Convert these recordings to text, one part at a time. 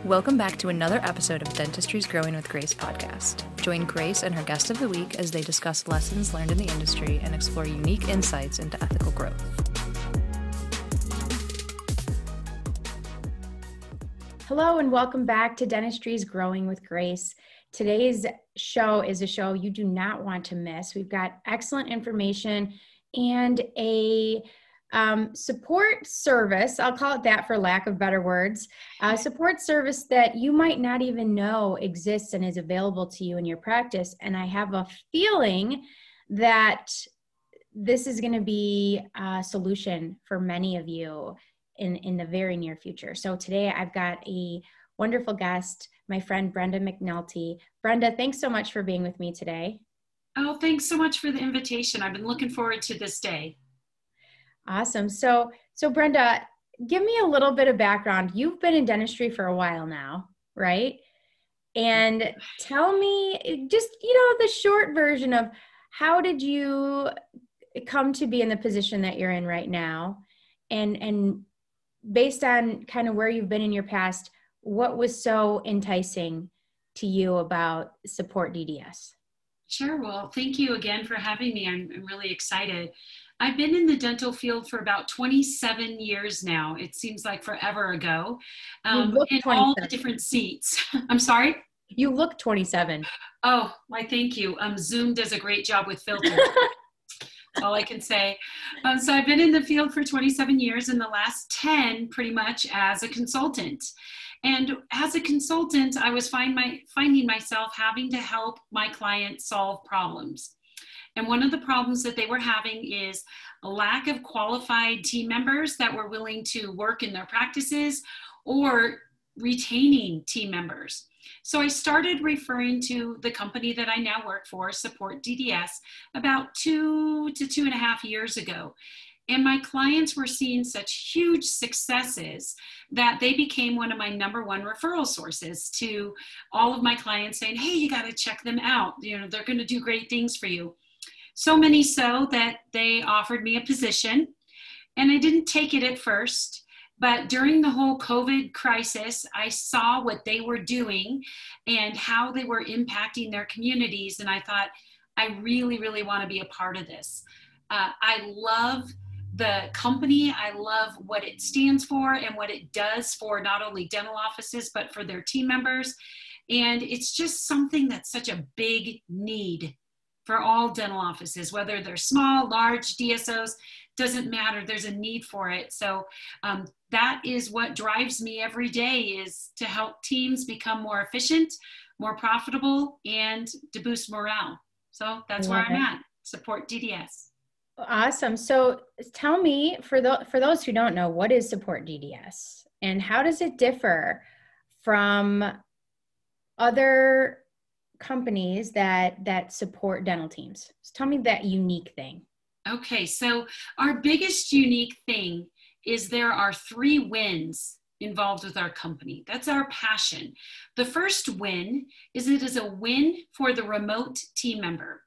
Welcome back to another episode of Dentistry's Growing with Grace podcast. Join Grace and her guest of the week as they discuss lessons learned in the industry and explore unique insights into ethical growth. Hello and welcome back to Dentistry's Growing with Grace. Today's show is a show you do not want to miss. We've got excellent information and a support service, I'll call it that for lack of better words, support service that you might not even know exists and is available to you in your practice. And I have a feeling that this is going to be a solution for many of you in the very near future. So today I've got a wonderful guest, my friend Brenda McNulty. Brenda, thanks so much for being with me today. Oh, thanks so much for the invitation. I've been looking forward to this day. Awesome. So Brenda, give me a little bit of background. You've been in dentistry for a while now, right? And tell me just, the short version of how did you come to be in the position that you're in right now? And based on kind of where you've been in your past, what was so enticing to you about Support DDS? Sure. Well, thank you again for having me. I'm really excited. I've been in the dental field for about 27 years now. It seems like forever ago. In all the different seats. I'm sorry? You look 27. Oh, why, thank you. Zoom does a great job with filters. That's all I can say. So I've been in the field for 27 years, and the last 10 pretty much as a consultant. And as a consultant, I was finding myself having to help my clients solve problems. And one of the problems that they were having is a lack of qualified team members that were willing to work in their practices or retaining team members. So I started referring to the company that I now work for, Support DDS, about 2 to 2.5 years ago. And my clients were seeing such huge successes that they became one of my number one referral sources to all of my clients, saying, hey, you got to check them out. They're going to do great things for you. So many so that they offered me a position, and I didn't take it at first. But during the whole COVID crisis, I saw what they were doing and how they were impacting their communities. And I thought, I really, really want to be a part of this. I love the company. I love what it stands for and what it does for not only dental offices, but for their team members. And it's just something that's such a big need for all dental offices, whether they're small, large, DSOs, doesn't matter. There's a need for it. So that is what drives me every day, is to help teams become more efficient, more profitable, and to boost morale. So that's where I'm at, Support DDS. Awesome. So tell me, for those who don't know, what is Support DDS and how does it differ from other companies that support dental teams? So tell me that unique thing. Okay, so our biggest unique thing is there are 3 wins involved with our company. That's our passion. The first win is it is a win for the remote team member.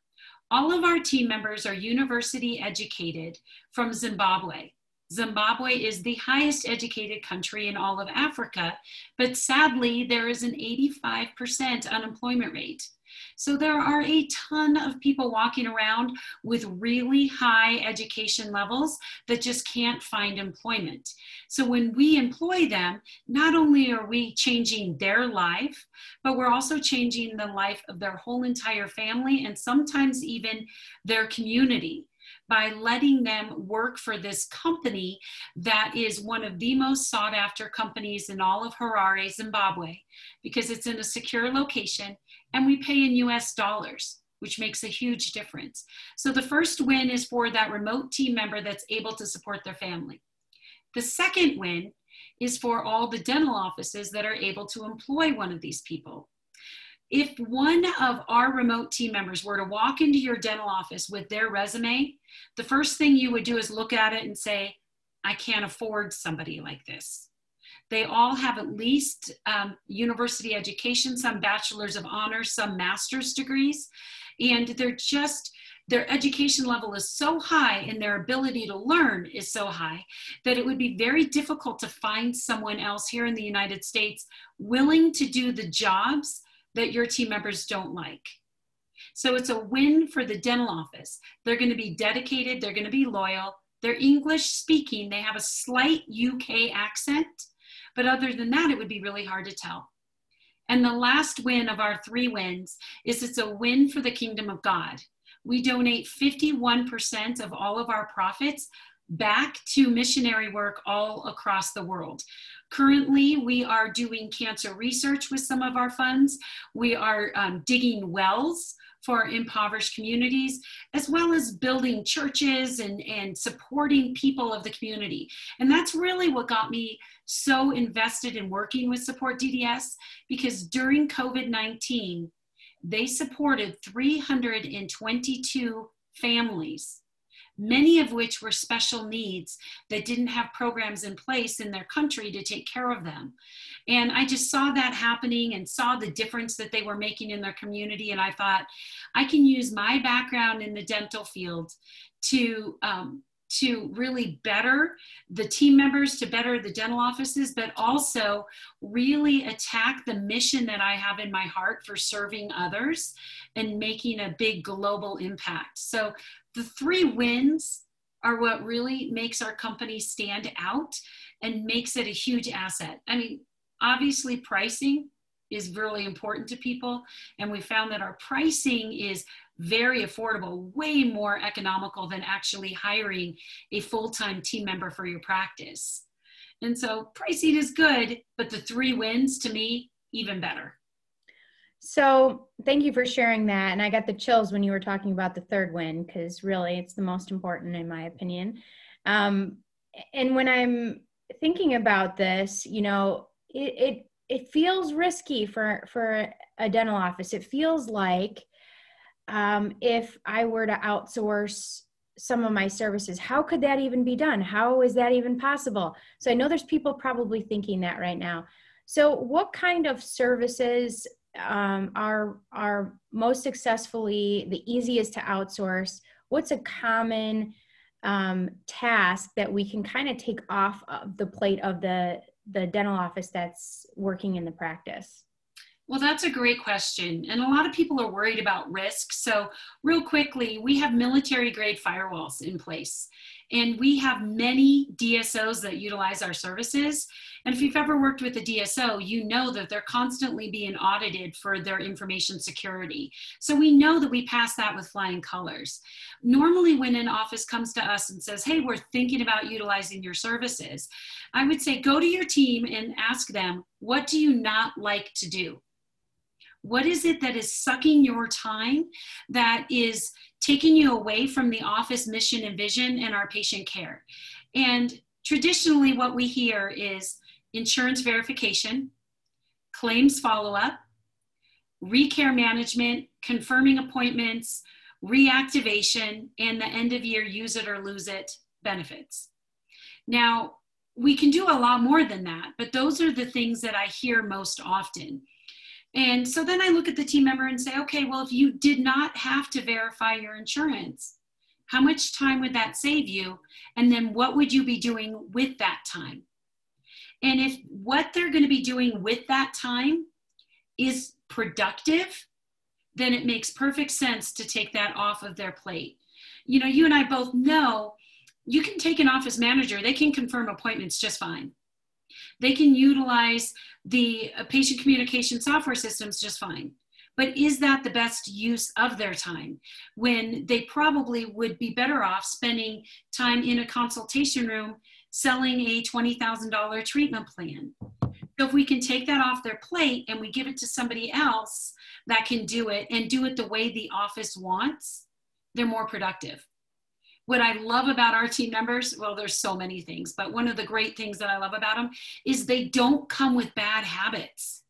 All of our team members are university educated from Zimbabwe. Zimbabwe is the highest educated country in all of Africa, but sadly, there is an 85% unemployment rate. So there are a ton of people walking around with really high education levels that just can't find employment. So when we employ them, not only are we changing their life, but we're also changing the life of their whole entire family and sometimes even their community, by letting them work for this company that is one of the most sought after companies in all of Harare, Zimbabwe, because it's in a secure location and we pay in US dollars, which makes a huge difference. So the first win is for that remote team member that's able to support their family. The second win is for all the dental offices that are able to employ one of these people. If one of our remote team members were to walk into your dental office with their resume, the first thing you would do is look at it and say, I can't afford somebody like this. They all have at least university education, some bachelor's of honors, some master's degrees, and they're just their education level is so high and their ability to learn is so high that it would be very difficult to find someone else here in the United States willing to do the jobs that your team members don't like. So it's a win for the dental office. They're going to be dedicated. They're going to be loyal. They're English speaking. They have a slight UK accent, but other than that, it would be really hard to tell. And the last win of our 3 wins is it's a win for the kingdom of God. We donate 51% of all of our profits back to missionary work all across the world. Currently, we are doing cancer research with some of our funds. We are digging wells for impoverished communities, as well as building churches and supporting people of the community. And that's really what got me so invested in working with Support DDS, because during COVID-19, they supported 322 families, many of which were special needs that didn't have programs in place in their country to take care of them. And I just saw that happening and saw the difference that they were making in their community. And I thought, I can use my background in the dental field to really better the team members, to better the dental offices, but also really attack the mission that I have in my heart for serving others and making a big global impact. So the 3 wins are what really makes our company stand out and makes it a huge asset. I mean, obviously pricing is really important to people. And we found that our pricing is very affordable, way more economical than actually hiring a full-time team member for your practice. And so pricing is good, but the 3 wins to me, even better. So thank you for sharing that. And I got the chills when you were talking about the 3rd win, because really it's the most important in my opinion. And when I'm thinking about this, you know, it feels risky for a dental office. It feels like if I were to outsource some of my services, how could that even be done? How is that even possible? So I know there's people probably thinking that right now. So what kind of services are most successfully the easiest to outsource? What's a common task that we can kind of take off of the plate of the dental office that's working in the practice? Well, that's a great question. And a lot of people are worried about risk. So real quickly, we have military grade firewalls in place. And we have many DSOs that utilize our services. And if you've ever worked with a DSO, you know that they're constantly being audited for their information security. So we know that we pass that with flying colors. Normally, when an office comes to us and says, hey, we're thinking about utilizing your services, I would say go to your team and ask them, what do you not like to do? What is it that is sucking your time, that is taking you away from the office mission and vision and our patient care? And traditionally what we hear is insurance verification, claims follow-up, recare management, confirming appointments, reactivation, and the end of year use it or lose it benefits. Now, we can do a lot more than that, but those are the things that I hear most often. And so then I look at the team member and say, okay, well, if you did not have to verify your insurance, how much time would that save you? And then what would you be doing with that time? And if what they're going to be doing with that time is productive, then it makes perfect sense to take that off of their plate. You know, you and I both know you can take an office manager, they can confirm appointments just fine. They can utilize the patient communication software systems just fine. But is that the best use of their time when they probably would be better off spending time in a consultation room selling a $20,000 treatment plan? So if we can take that off their plate and we give it to somebody else that can do it and do it the way the office wants, they're more productive. What I love about our team members, well, there's so many things, but one of the great things that I love about them is they don't come with bad habits.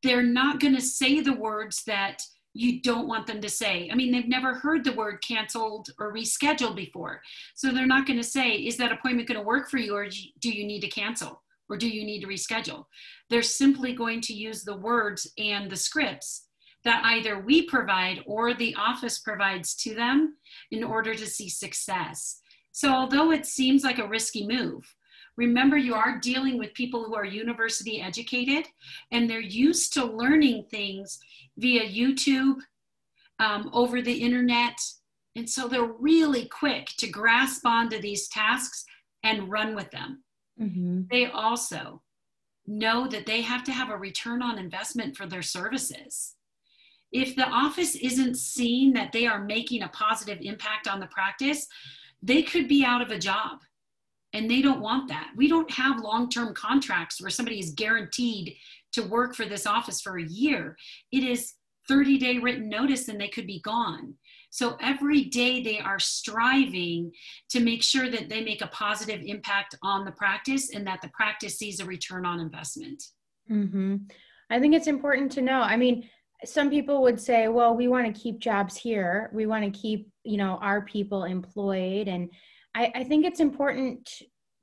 They're not going to say the words that you don't want them to say. I mean, they've never heard the word canceled or rescheduled before. So they're not going to say, is that appointment going to work for you, or do you need to cancel, or do you need to reschedule? They're simply going to use the words and the scripts that either we provide or the office provides to them in order to see success. So although it seems like a risky move, remember you are dealing with people who are university educated and they're used to learning things via YouTube, over the internet. And so they're really quick to grasp onto these tasks and run with them. Mm-hmm. They also know that they have to have a return on investment for their services. If the office isn't seeing that they are making a positive impact on the practice, they could be out of a job. And they don't want that. We don't have long-term contracts where somebody is guaranteed to work for this office for a year. It is 30-day written notice and they could be gone. So every day they are striving to make sure that they make a positive impact on the practice and that the practice sees a return on investment. Mm-hmm. I think it's important to know. I mean, some people would say, well, we want to keep jobs here. We want to keep, our people employed. And I think it's important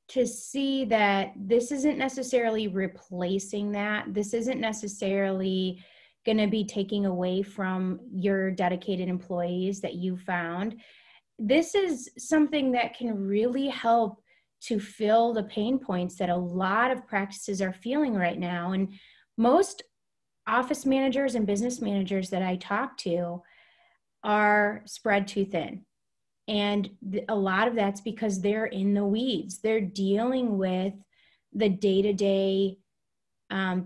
to see that this isn't necessarily replacing that. This isn't necessarily going to be taking away from your dedicated employees that you found. This is something that can really help to fill the pain points that a lot of practices are feeling right now. And most office managers and business managers that I talk to are spread too thin. And a lot of that's because they're in the weeds. They're dealing with the day-to-day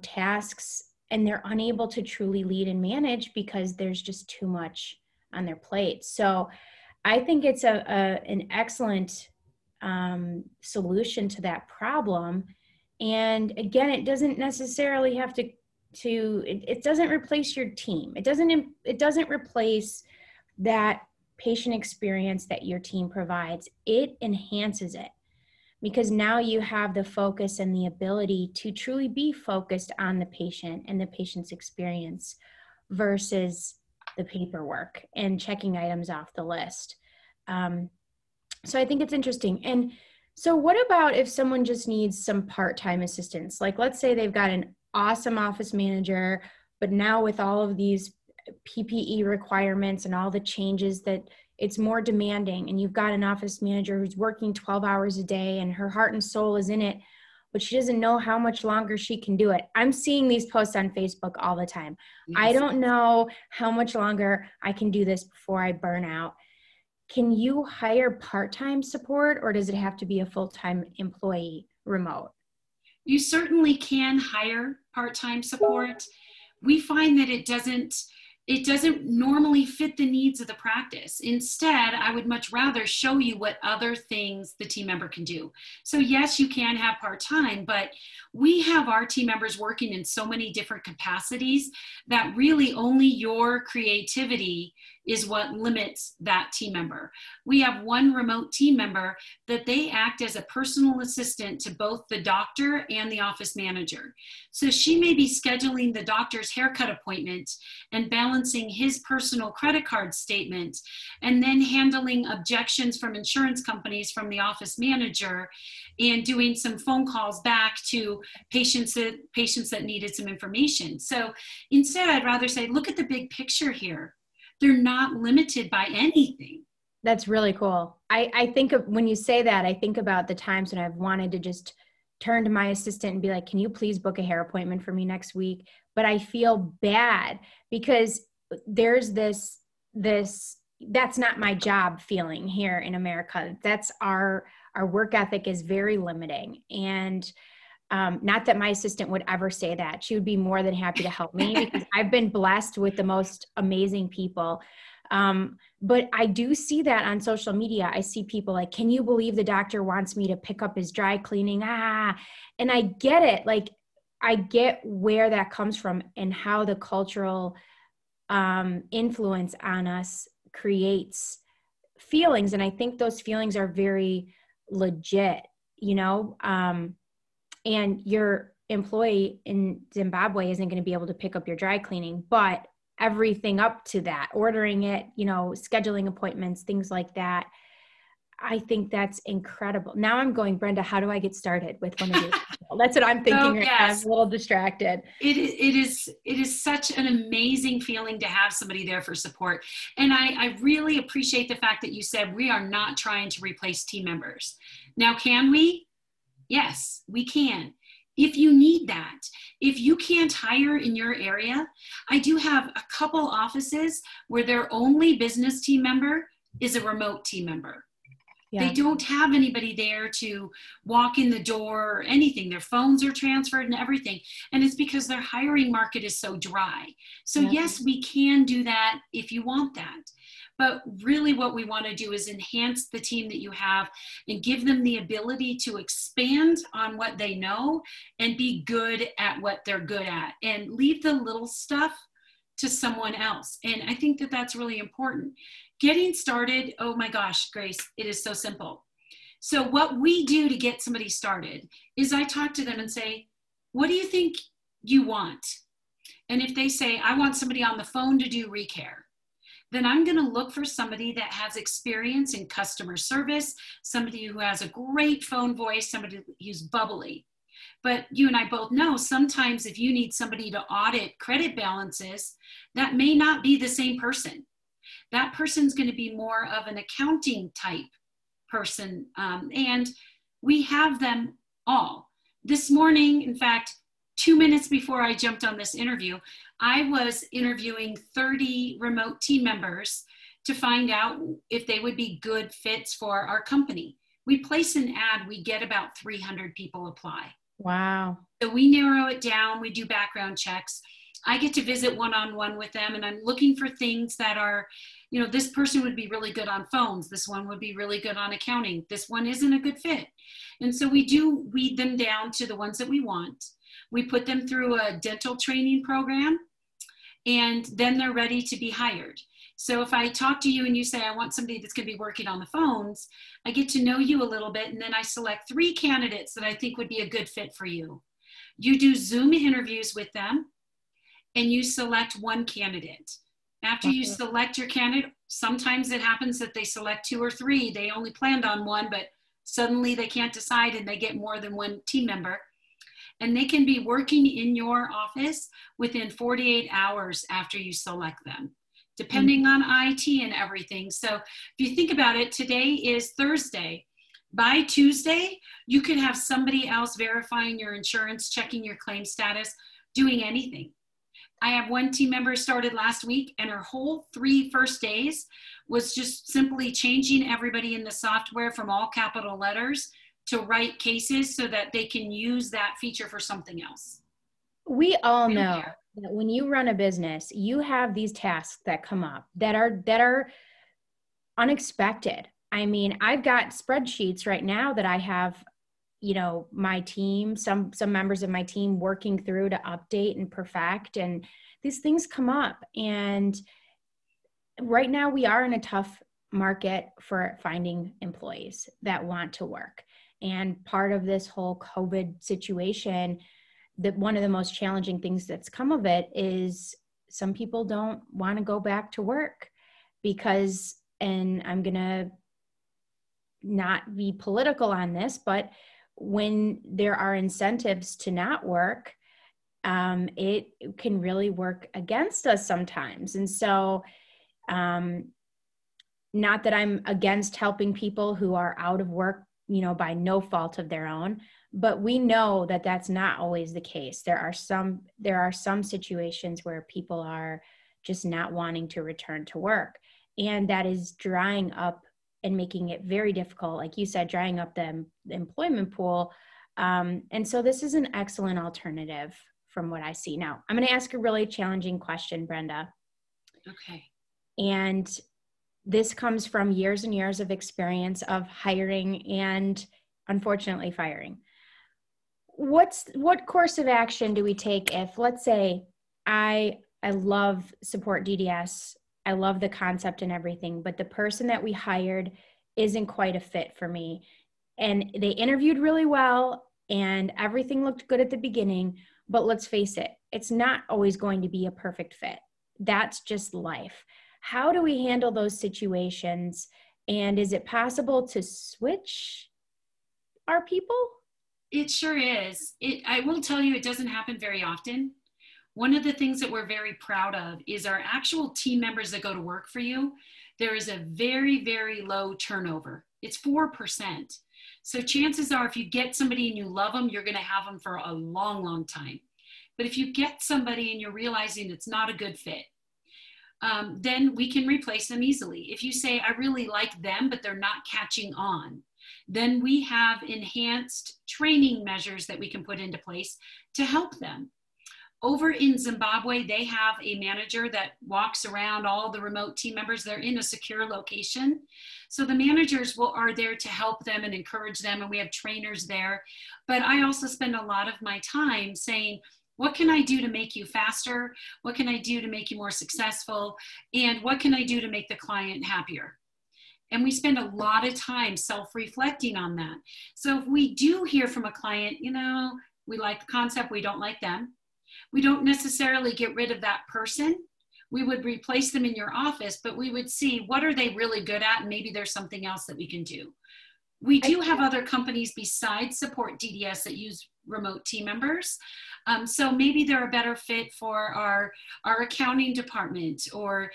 tasks, and they're unable to truly lead and manage because there's just too much on their plate. So I think it's an excellent solution to that problem. And again, it doesn't necessarily have it doesn't replace your team. It doesn't replace that patient experience that your team provides. It enhances it because now you have the focus and the ability to truly be focused on the patient and the patient's experience versus the paperwork and checking items off the list. So I think it's interesting. And so what about if someone just needs some part-time assistance? Like, let's say they've got an awesome office manager, but now with all of these PPE requirements and all the changes that it's more demanding, and you've got an office manager who's working 12 hours a day and her heart and soul is in it, but she doesn't know how much longer she can do it. I'm seeing these posts on Facebook all the time. Yes. I don't know how much longer I can do this before I burn out. Can you hire part-time support, or does it have to be a full-time employee remote? You certainly can hire part-time support. We find that it doesn't normally fit the needs of the practice. Instead, I would much rather show you what other things the team member can do. So yes, you can have part-time, but we have our team members working in so many different capacities that really only your creativity is what limits that team member. We have one remote team member that they act as a personal assistant to both the doctor and the office manager. So she may be scheduling the doctor's haircut appointment and balancing his personal credit card statement, and then handling objections from insurance companies from the office manager and doing some phone calls back to patients that needed some information. So instead, I'd rather say, look at the big picture here. They're not limited by anything. That's really cool. I think when you say that, I think about the times when I've wanted to just turn to my assistant and be like, can you please book a hair appointment for me next week? But I feel bad because there's this that's not my job feeling here in America. That's our work ethic is very limiting. And not that my assistant would ever say that. She would be more than happy to help me because I've been blessed with the most amazing people. But I do see that on social media. I see people like, can you believe the doctor wants me to pick up his dry cleaning? And I get it. Like, I get where that comes from and how the cultural influence on us creates feelings. And I think those feelings are very legit, and your employee in Zimbabwe isn't going to be able to pick up your dry cleaning, but everything up to that, ordering it, scheduling appointments, things like that. I think that's incredible. Now I'm going, Brenda, how do I get started with one of these people? That's what I'm thinking right now. I'm a little distracted. It is such an amazing feeling to have somebody there for support. And I really appreciate the fact that you said we are not trying to replace team members. Now, can we? Yes, we can. If you need that, if you can't hire in your area, I do have a couple offices where their only business team member is a remote team member. Yeah. They don't have anybody there to walk in the door or anything. Their phones are transferred and everything. And it's because their hiring market is so dry. So yes, we can do that if you want that. But really what we want to do is enhance the team that you have and give them the ability to expand on what they know and be good at what they're good at and leave the little stuff to someone else. And I think that that's really important. Getting started, oh my gosh, Grace, it is so simple. So what we do to get somebody started is I talk to them and say, what do you think you want? And if they say, I want somebody on the phone to do recare, then I'm going to look for somebody that has experience in customer service, somebody who has a great phone voice, somebody who's bubbly. But you and I both know sometimes if you need somebody to audit credit balances, that may not be the same person. That person's going to be more of an accounting type person. And we have them all. This morning, in fact, 2 minutes before I jumped on this interview, I was interviewing 30 remote team members to find out if they would be good fits for our company. We place an ad, we get about 300 people apply. Wow. So we narrow it down, we do background checks. I get to visit one-on-one with them, and I'm looking for things that are, you know, this person would be really good on phones. This one would be really good on accounting. This one isn't a good fit. And so we do weed them down to the ones that we want. We put them through a dental training program, and then they're ready to be hired. So if I talk to you and you say, I want somebody that's going to be working on the phones, I get to know you a little bit, and then I select 3 candidates that I think would be a good fit for you. You do Zoom interviews with them, and you select 1 candidate. After you select your candidate, sometimes it happens that they select 2 or 3. They only planned on 1, but suddenly they can't decide and they get more than 1 team member. And they can be working in your office within 48 hours after you select them, depending on IT and everything. So if you think about it, today is Thursday. By Tuesday, you could have somebody else verifying your insurance, checking your claim status, doing anything. I have 1 team member started last week, and her whole 3 first days was just simply changing everybody in the software from all capital letters to write cases so that they can use that feature for something else. We all know that when you run a business, you have these tasks that come up that are unexpected. I mean, I've got spreadsheets right now that I have, you know, my team, some members of my team working through to update and perfect, and these things come up. And right now we are in a tough market for finding employees that want to work. And part of this whole COVID situation, that one of the most challenging things that's come of it is some people don't want to go back to work because, and I'm going to not be political on this, but when there are incentives to not work, it can really work against us sometimes. And so, not that I'm against helping people who are out of work, you know, by no fault of their own, but we know that that's not always the case. There are some situations where people are just not wanting to return to work, and that is drying up and making it very difficult, like you said, drying up the employment pool. And so this is an excellent alternative from what I see. Now, I'm going to ask a really challenging question, Brenda. Okay. And this comes from years and years of experience of hiring and unfortunately firing. What course of action do we take if, let's say, I love Support DDS, I love the concept and everything, but the person that we hired isn't quite a fit for me, and they interviewed really well and everything looked good at the beginning, but let's face it, it's not always going to be a perfect fit. That's just life. How do we handle those situations And is it possible to switch our people? It sure is. I will tell you, it doesn't happen very often. One of the things that we're very proud of is our actual team members that go to work for you. There is a very, very low turnover. It's 4%. So chances are, if you get somebody and you love them, you're going to have them for a long, long time. But if you get somebody and you're realizing it's not a good fit, then we can replace them easily. If you say, I really like them, but they're not catching on, then we have enhanced training measures that we can put into place to help them. Over in Zimbabwe, they have a manager that walks around all the remote team members. They're in a secure location. So the managers are there to help them and encourage them, and we have trainers there. But I also spend a lot of my time saying, what can I do to make you faster? What can I do to make you more successful? And what can I do to make the client happier? And we spend a lot of time self-reflecting on that. So if we do hear from a client, we like the concept, we don't like them, we don't necessarily get rid of that person. We would replace them in your office, but we would see what are they really good at, and maybe there's something else that we can do. We do have other companies besides Support DDS that use remote team members. So maybe they're a better fit for our accounting department, or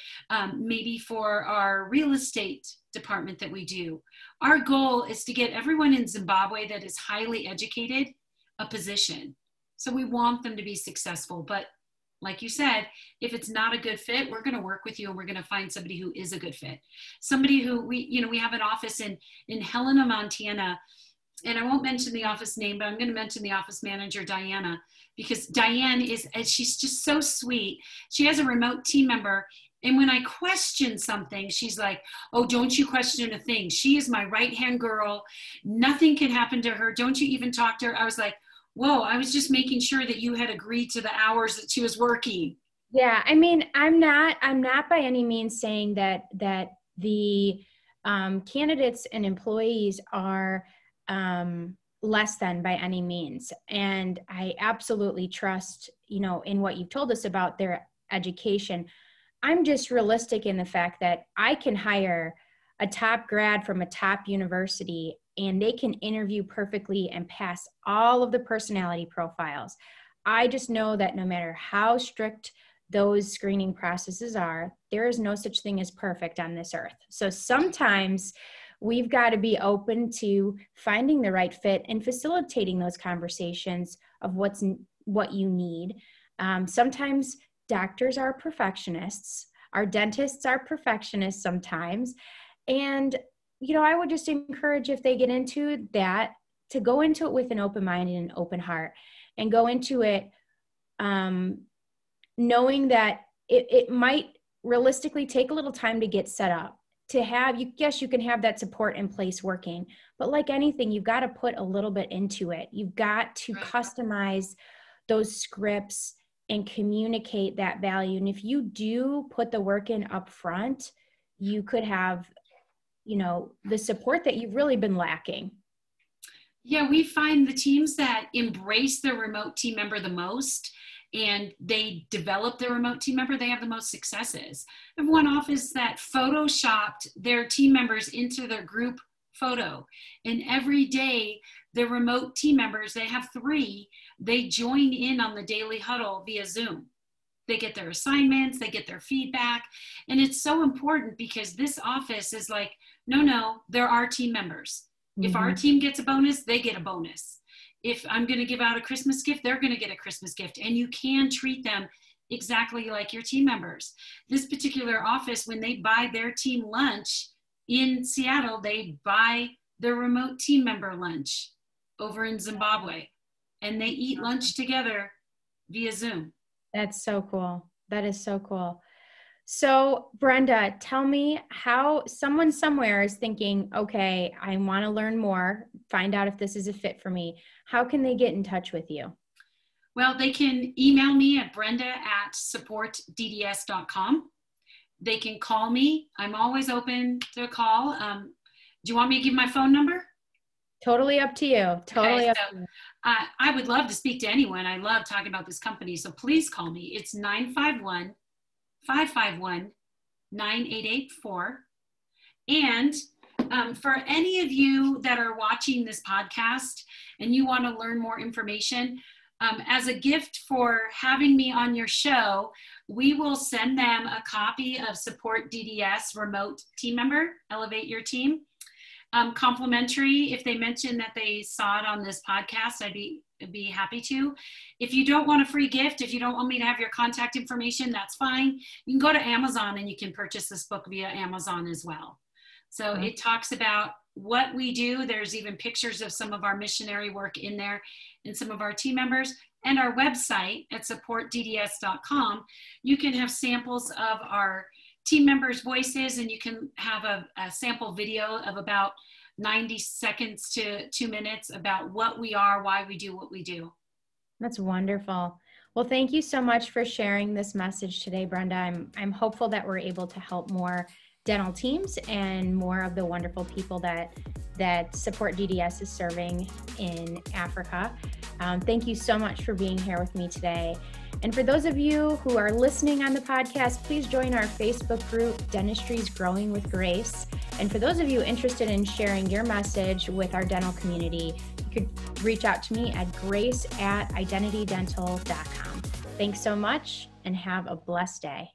maybe for our real estate department that we do. Our goal is to get everyone in Zimbabwe that is highly educated a position. So we want them to be successful. But like you said, if it's not a good fit, we're going to work with you and we're going to find somebody who is a good fit. Somebody who we have an office in Helena, Montana, and I won't mention the office name, but I'm going to mention the office manager, Diana, because Diane she's just so sweet. She has a remote team member. And when I question something, she's like, oh, don't you question a thing. She is my right-hand girl. Nothing can happen to her. Don't you even talk to her. I was like, whoa, I was just making sure that you had agreed to the hours that she was working. Yeah, I mean, I'm not by any means saying that the candidates and employees are less than by any means. And I absolutely trust, in what you've told us about their education. I'm just realistic in the fact that I can hire a top grad from a top university and they can interview perfectly and pass all of the personality profiles. I just know that no matter how strict those screening processes are, there is no such thing as perfect on this earth. So sometimes we've got to be open to finding the right fit and facilitating those conversations of what you need. Sometimes doctors are perfectionists. Our dentists are perfectionists sometimes. And I would just encourage, if they get into that, to go into it with an open mind and an open heart, and go into it knowing that it might realistically take a little time to get set up. You can have that support in place working, but like anything, you've got to put a little bit into it. You've got to customize those scripts and communicate that value. And if you do put the work in up front, you could have the support that you've really been lacking. Yeah, we find the teams that embrace their remote team member the most and they develop their remote team member, they have the most successes. I have one office that photoshopped their team members into their group photo. And every day, the remote team members, they have 3, they join in on the daily huddle via Zoom. They get their assignments, they get their feedback. And it's so important because this office is like, no, they're our team members. Mm-hmm. If our team gets a bonus, they get a bonus. If I'm going to give out a Christmas gift, they're going to get a Christmas gift. And you can treat them exactly like your team members. This particular office, when they buy their team lunch in Seattle, they buy their remote team member lunch over in Zimbabwe. And they eat lunch together via Zoom. That's so cool. That is so cool. So Brenda, tell me how someone somewhere is thinking, okay, I want to learn more, find out if this is a fit for me. How can they get in touch with you? Well, they can email me at brenda@supportdds.com. They can call me. I'm always open to a call. Do you want me to give my phone number? Totally up to you. Totally up to you. I would love to speak to anyone. I love talking about this company. So please call me. It's 951-551-9884. And For any of you that are watching this podcast and you want to learn more information, as a gift for having me on your show, we will send them a copy of Support DDS Remote Team Member, Elevate Your Team. Complimentary. If they mention that they saw it on this podcast, I'd be happy to. If you don't want a free gift, if you don't want me to have your contact information, that's fine. You can go to Amazon and you can purchase this book via Amazon as well. So it talks about what we do. There's even pictures of some of our missionary work in there and some of our team members. And our website at supportdds.com, you can have samples of our team members' voices, and you can have a sample video of about 90 seconds to 2 minutes about what we are, why we do what we do. That's wonderful. Well, thank you so much for sharing this message today, Brenda. I'm hopeful that we're able to help more dental teams and more of the wonderful people that Support DDS is serving in Africa. Thank you so much for being here with me today. And for those of you who are listening on the podcast, please join our Facebook group, Dentistry's Growing with Grace. And for those of you interested in sharing your message with our dental community, you could reach out to me at grace@identitydental.com. Thanks so much and have a blessed day.